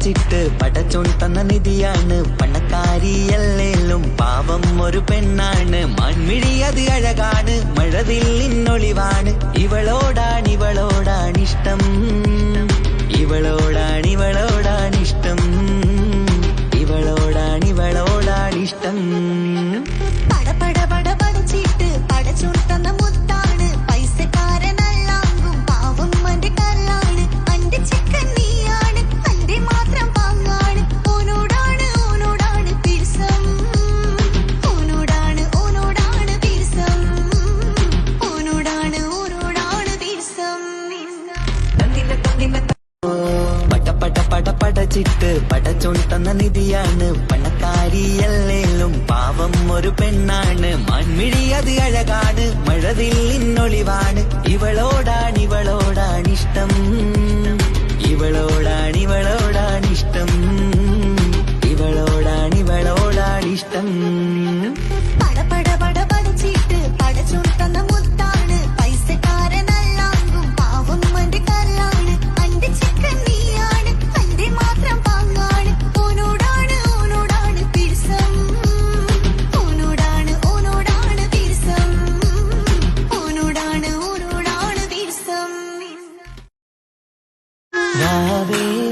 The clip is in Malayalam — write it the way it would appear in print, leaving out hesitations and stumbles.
പഠിച്ചിട്ട് പടച്ചോൻ തന്ന നിധിയാണ് പണക്കാരിയല്ലേലും പാവം ഒരു പെണ്ണാണ് മാൻമിഴി അത് അഴകാണ് മഴവില്ലിന്നൊളിവാണ് ഇവളോടാണിഷ്ടം ഇവളോടാണിഷ്ടം ഇവളോടാണിഷ്ടം പടപട പട പഠിച്ചിട്ട് പടച്ചോൻ തന്ന മുത്താണ് പൈസക്കാരനല്ലാങ്കും പാവം അന്റെ കല്ലാണ് അന്റെ ചിക്കൻ നീയാണ് അന്റെ മാത്രം പാങ്ങാണ് ഓനോടാണ് പിരിസം ഓനോടാണ് പിരിസം ഓനോടാണ് പിരിസം പഠിച്ചിട്ട് പടച്ചോൻ തന്ന നിധിയാണ് പണക്കാരിയല്ലേലും പാവം ഒരു പെണ്ണാണ് മാൻമിഴി അത് അഴകാണ് മഴവില്ലിന്നൊളിവാണ് ഇവളോടാണിഷ്ടം ഇവളോടാണിഷ്ടം ഇവളോടാണിഷ്ടം പടപട പട പഠിച്ചിട്ട് പടച്ചോൻ തന്ന മുത്താണ് പൈസക്കാരനല്ലാങ്കും പാവം അന്റെ കല്ലാണ് അന്റെ ചിക്കൻ നീയാണ് അന്റെ മാത്രം പാങ്ങാണ് ഓനോടാണ് പിരിസം ഓനോടാണ് പിരിസം ഓനോടാണ് പിരിസം രാവേ